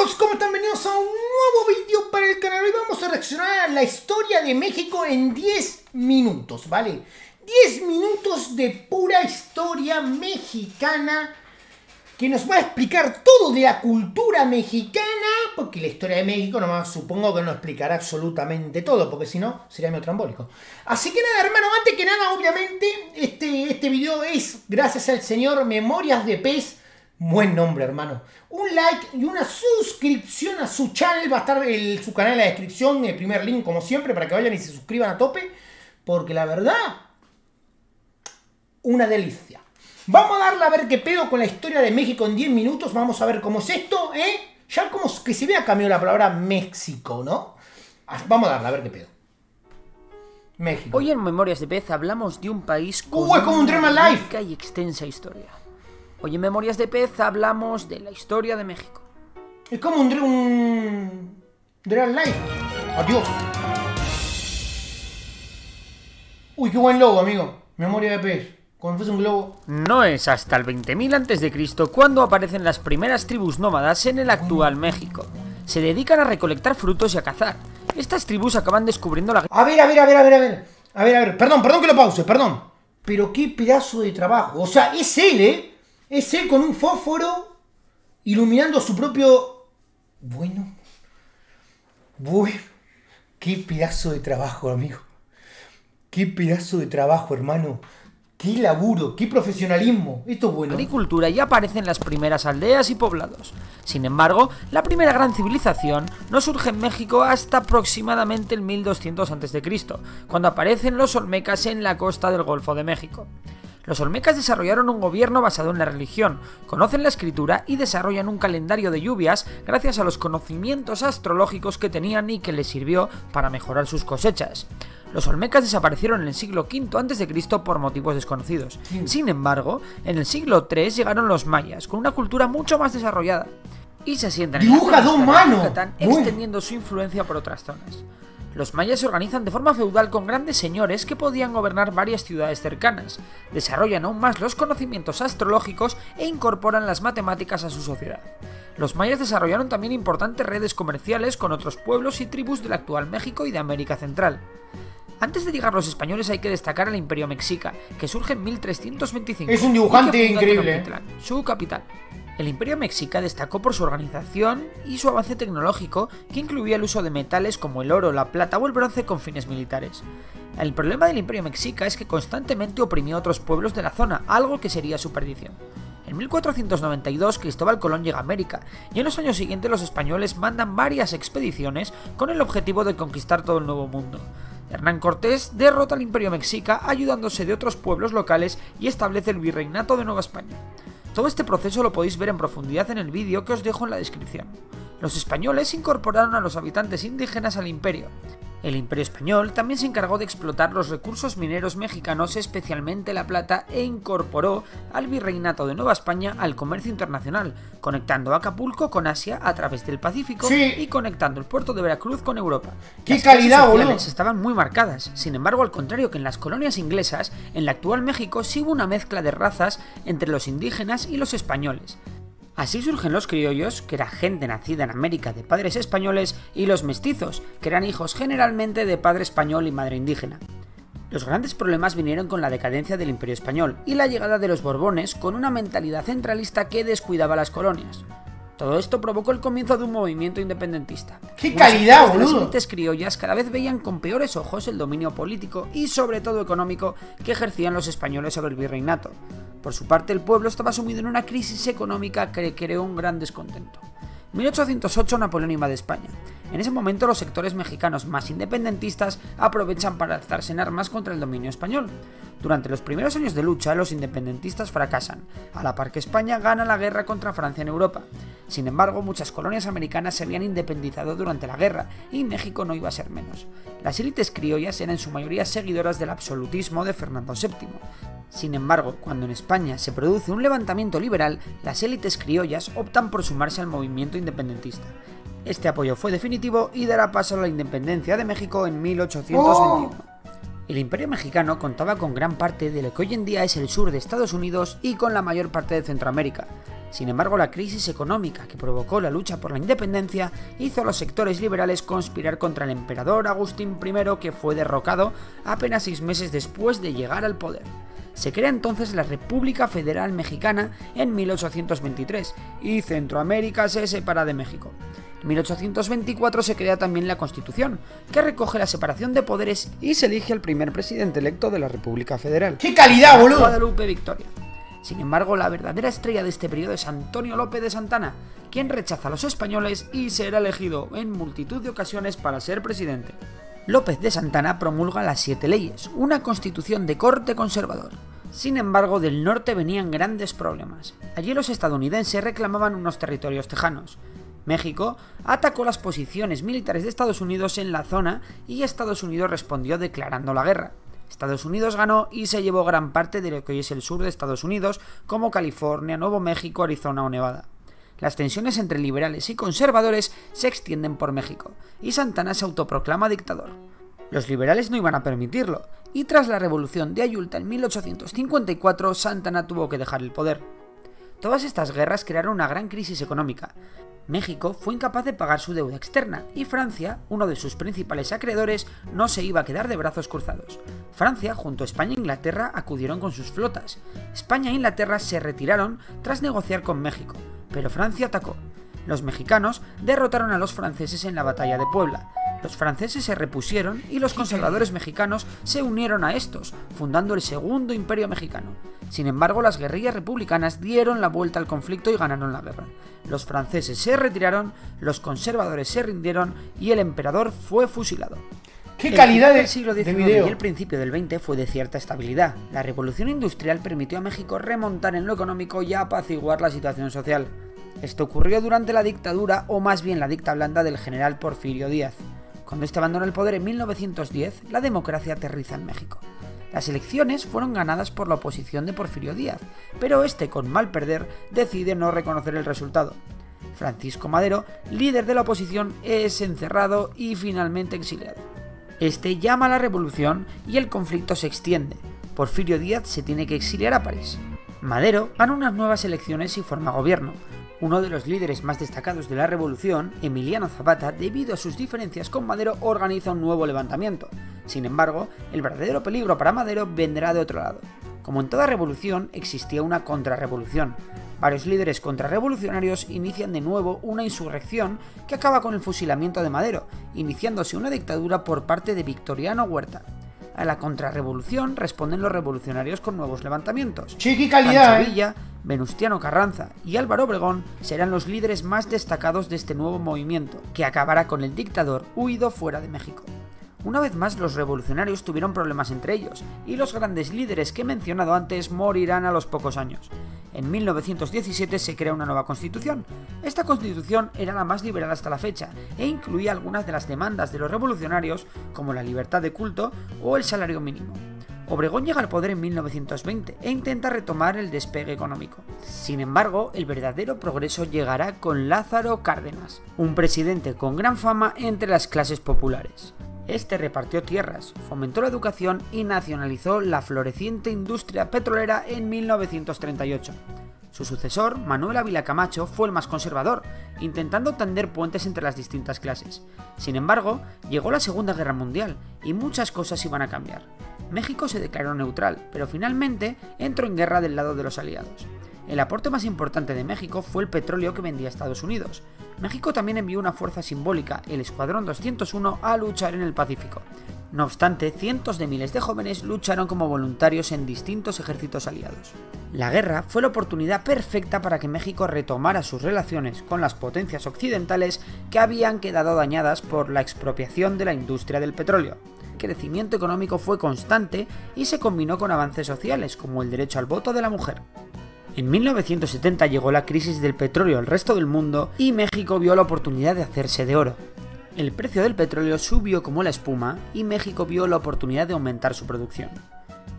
amigos, ¿cómo están? Bienvenidos a un nuevo vídeo para el canal. Hoy vamos a reaccionar a la historia de México en 10 minutos, ¿vale? 10 minutos de pura historia mexicana que nos va a explicar todo de la cultura mexicana, porque la historia de México nomás supongo que no explicará absolutamente todo, porque si no sería medio trambólico. Así que nada, hermano, antes que nada, obviamente, este video es gracias al señor Memorias de Pez. Buen nombre, hermano. Un like y una suscripción a su channel. Va a estar su canal en la descripción, el primer link como siempre, para que vayan y se suscriban a tope, porque la verdad, una delicia. Vamos a darle a ver qué pedo con la historia de México en 10 minutos. Vamos a ver cómo es esto, ¿eh? Ya como que se vea cambió la palabra México, ¿no? Vamos a darle a ver qué pedo. México. Hoy en Memorias de Pez hablamos de un país con es como un Dream una Life. rica y extensa historia. Hoy en Memorias de Pez hablamos de la historia de México. Es como un Dream Life. Adiós. Uy, qué buen logo, amigo. Memoria de Pez. Como si fuese un globo. No es hasta el 20.000 a.C. cuando aparecen las primeras tribus nómadas en el actual México. Se dedican a recolectar frutos y a cazar. Estas tribus acaban descubriendo la... A ver. Perdón que lo pause, perdón. Pero qué pedazo de trabajo. O sea, es él, ¿eh? Es él con un fósforo iluminando su propio... Bueno. Qué pedazo de trabajo, amigo. Qué pedazo de trabajo, hermano. ¡Qué laburo! ¡Qué profesionalismo! Esto es bueno. Agricultura ya aparecen las primeras aldeas y poblados. Sin embargo, la primera gran civilización no surge en México hasta aproximadamente el 1200 a.C., cuando aparecen los olmecas en la costa del Golfo de México. Los olmecas desarrollaron un gobierno basado en la religión, conocen la escritura y desarrollan un calendario de lluvias gracias a los conocimientos astrológicos que tenían y que les sirvió para mejorar sus cosechas. Los olmecas desaparecieron en el siglo V a.C. por motivos desconocidos. Sin embargo, en el siglo III llegaron los mayas, con una cultura mucho más desarrollada, y se asientan en Yucatán, extendiendo su influencia por otras zonas. Los mayas se organizan de forma feudal con grandes señores que podían gobernar varias ciudades cercanas, desarrollan aún más los conocimientos astrológicos e incorporan las matemáticas a su sociedad. Los mayas desarrollaron también importantes redes comerciales con otros pueblos y tribus del actual México y de América Central. Antes de llegar los españoles hay que destacar al Imperio Mexica, que surge en 1325. Es un dibujante increíble. Su capital. El Imperio Mexica destacó por su organización y su avance tecnológico, que incluía el uso de metales como el oro, la plata o el bronce con fines militares. El problema del Imperio Mexica es que constantemente oprimió a otros pueblos de la zona, algo que sería su perdición. En 1492 Cristóbal Colón llega a América, y en los años siguientes los españoles mandan varias expediciones con el objetivo de conquistar todo el Nuevo Mundo. Hernán Cortés derrota al Imperio Mexica ayudándose de otros pueblos locales y establece el Virreinato de Nueva España. Todo este proceso lo podéis ver en profundidad en el vídeo que os dejo en la descripción. Los españoles incorporaron a los habitantes indígenas al imperio. El Imperio Español también se encargó de explotar los recursos mineros mexicanos, especialmente la plata, e incorporó al Virreinato de Nueva España al comercio internacional, conectando Acapulco con Asia a través del Pacífico y conectando el puerto de Veracruz con Europa. ¡Qué calidad, boludo! Estaban muy marcadas. Sin embargo, al contrario que en las colonias inglesas, en el actual México sí hubo una mezcla de razas entre los indígenas y los españoles. Así surgen los criollos, que era gente nacida en América de padres españoles, y los mestizos, que eran hijos generalmente de padre español y madre indígena. Los grandes problemas vinieron con la decadencia del Imperio Español y la llegada de los Borbones con una mentalidad centralista que descuidaba las colonias. Todo esto provocó el comienzo de un movimiento independentista. ¡Qué calidad, boludo! Las élites criollas cada vez veían con peores ojos el dominio político y sobre todo económico que ejercían los españoles sobre el virreinato. Por su parte, el pueblo estaba sumido en una crisis económica que creó un gran descontento. En 1808 Napoleón invade España. En ese momento los sectores mexicanos más independentistas aprovechan para alzarse en armas contra el dominio español. Durante los primeros años de lucha los independentistas fracasan, a la par que España gana la guerra contra Francia en Europa. Sin embargo, muchas colonias americanas se habían independizado durante la guerra y México no iba a ser menos. Las élites criollas eran en su mayoría seguidoras del absolutismo de Fernando VII. Sin embargo, cuando en España se produce un levantamiento liberal, las élites criollas optan por sumarse al movimiento independentista. Este apoyo fue definitivo y dará paso a la independencia de México en 1821. El Imperio Mexicano contaba con gran parte de lo que hoy en día es el sur de Estados Unidos y con la mayor parte de Centroamérica. Sin embargo, la crisis económica que provocó la lucha por la independencia hizo a los sectores liberales conspirar contra el emperador Agustín I, que fue derrocado apenas 6 meses después de llegar al poder. Se crea entonces la República Federal Mexicana en 1823 y Centroamérica se separa de México. En 1824 se crea también la Constitución, que recoge la separación de poderes y se elige al primer presidente electo de la República Federal. ¡Qué calidad, boludo! Guadalupe Victoria. Sin embargo, la verdadera estrella de este periodo es Antonio López de Santana, quien rechaza a los españoles y será elegido en multitud de ocasiones para ser presidente. López de Santana promulga las 7 leyes, una constitución de corte conservador. Sin embargo, del norte venían grandes problemas. Allí los estadounidenses reclamaban unos territorios tejanos. México atacó las posiciones militares de Estados Unidos en la zona y Estados Unidos respondió declarando la guerra. Estados Unidos ganó y se llevó gran parte de lo que hoy es el sur de Estados Unidos, como California, Nuevo México, Arizona o Nevada. Las tensiones entre liberales y conservadores se extienden por México, y Santana se autoproclama dictador. Los liberales no iban a permitirlo, y tras la revolución de Ayulta en 1854, Santana tuvo que dejar el poder. Todas estas guerras crearon una gran crisis económica. México fue incapaz de pagar su deuda externa y Francia, uno de sus principales acreedores, no se iba a quedar de brazos cruzados. Francia, junto a España e Inglaterra, acudieron con sus flotas. España e Inglaterra se retiraron tras negociar con México, pero Francia atacó. Los mexicanos derrotaron a los franceses en la batalla de Puebla. Los franceses se repusieron y los conservadores mexicanos se unieron a estos, fundando el Segundo Imperio Mexicano. Sin embargo, las guerrillas republicanas dieron la vuelta al conflicto y ganaron la guerra. Los franceses se retiraron, los conservadores se rindieron y el emperador fue fusilado. ¡Qué calidad del siglo XIX y el principio del XX fue de cierta estabilidad. La revolución industrial permitió a México remontar en lo económico y apaciguar la situación social. Esto ocurrió durante la dictadura, o más bien la dicta blanda del general Porfirio Díaz. Cuando este abandonó el poder en 1910, la democracia aterriza en México. Las elecciones fueron ganadas por la oposición de Porfirio Díaz, pero este, con mal perder, decide no reconocer el resultado. Francisco Madero, líder de la oposición, es encerrado y finalmente exiliado. Este llama a la revolución y el conflicto se extiende. Porfirio Díaz se tiene que exiliar a París. Madero gana unas nuevas elecciones y forma gobierno. Uno de los líderes más destacados de la revolución, Emiliano Zapata, debido a sus diferencias con Madero, organiza un nuevo levantamiento. Sin embargo, el verdadero peligro para Madero vendrá de otro lado. Como en toda revolución, existía una contrarrevolución. Varios líderes contrarrevolucionarios inician de nuevo una insurrección que acaba con el fusilamiento de Madero, iniciándose una dictadura por parte de Victoriano Huerta. A la contrarrevolución responden los revolucionarios con nuevos levantamientos. Pancho Villa, Venustiano Carranza y Álvaro Obregón serán los líderes más destacados de este nuevo movimiento, que acabará con el dictador huido fuera de México. Una vez más, los revolucionarios tuvieron problemas entre ellos, y los grandes líderes que he mencionado antes morirán a los pocos años. En 1917 se crea una nueva constitución. Esta constitución era la más liberal hasta la fecha, e incluía algunas de las demandas de los revolucionarios, como la libertad de culto o el salario mínimo. Obregón llega al poder en 1920 e intenta retomar el despegue económico. Sin embargo, el verdadero progreso llegará con Lázaro Cárdenas, un presidente con gran fama entre las clases populares. Este repartió tierras, fomentó la educación y nacionalizó la floreciente industria petrolera en 1938. Su sucesor, Manuel Ávila Camacho, fue el más conservador, intentando tender puentes entre las distintas clases. Sin embargo, llegó la Segunda Guerra Mundial y muchas cosas iban a cambiar. México se declaró neutral, pero finalmente entró en guerra del lado de los aliados. El aporte más importante de México fue el petróleo que vendía a Estados Unidos. México también envió una fuerza simbólica, el Escuadrón 201, a luchar en el Pacífico. No obstante, cientos de miles de jóvenes lucharon como voluntarios en distintos ejércitos aliados. La guerra fue la oportunidad perfecta para que México retomara sus relaciones con las potencias occidentales que habían quedado dañadas por la expropiación de la industria del petróleo. El crecimiento económico fue constante y se combinó con avances sociales, como el derecho al voto de la mujer. En 1970 llegó la crisis del petróleo al resto del mundo y México vio la oportunidad de hacerse de oro. El precio del petróleo subió como la espuma y México vio la oportunidad de aumentar su producción.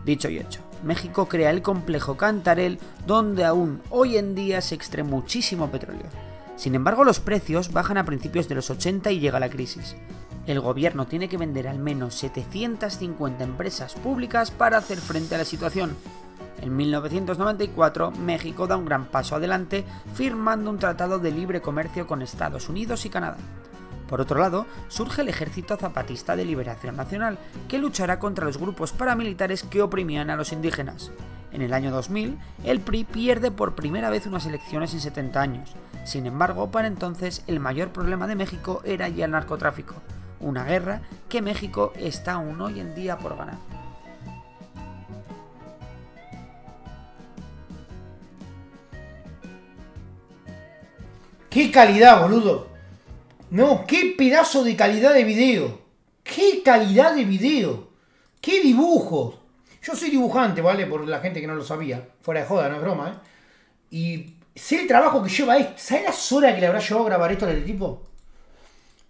Dicho y hecho, México crea el complejo Cantarell, donde aún hoy en día se extrae muchísimo petróleo. Sin embargo, los precios bajan a principios de los 80 y llega la crisis. El gobierno tiene que vender al menos 750 empresas públicas para hacer frente a la situación. En 1994, México da un gran paso adelante firmando un tratado de libre comercio con Estados Unidos y Canadá. Por otro lado, surge el Ejército Zapatista de Liberación Nacional, que luchará contra los grupos paramilitares que oprimían a los indígenas. En el año 2000, el PRI pierde por primera vez unas elecciones en 70 años. Sin embargo, para entonces el mayor problema de México era ya el narcotráfico, una guerra que México está aún hoy en día por ganar. ¡Qué calidad, boludo! No, qué pedazo de calidad de video. ¡Qué calidad de video! ¡Qué dibujos! Yo soy dibujante, ¿vale? Por la gente que no lo sabía. Fuera de joda, no es broma, ¿eh? Y sé el trabajo que lleva esto. ¿Sabes las horas que le habrá llevado a grabar esto al tipo?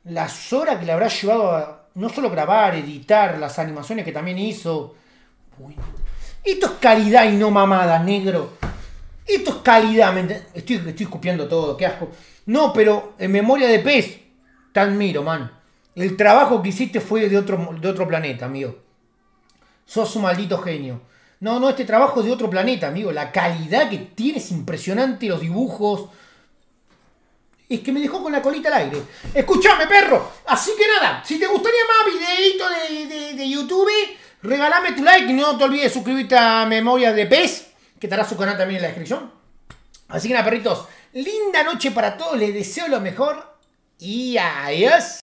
Las horas que le habrá llevado a no solo grabar, editar, las animaciones que también hizo. Uy. Esto es calidad y no mamada, negro. Esto es calidad. Estoy escupiendo todo, qué asco. No, pero en memoria de pez, te admiro, man. El trabajo que hiciste fue de otro planeta, amigo. Sos un maldito genio. No, este trabajo es de otro planeta, amigo. La calidad que tiene es impresionante, los dibujos. Es que me dejó con la colita al aire. Escuchame, perro. Así que nada, si te gustaría más videitos de YouTube, regálame tu like y no te olvides de suscribirte a Memorias de Pez, que estará su canal también en la descripción. Así que nada, perritos, linda noche para todos. Les deseo lo mejor y adiós.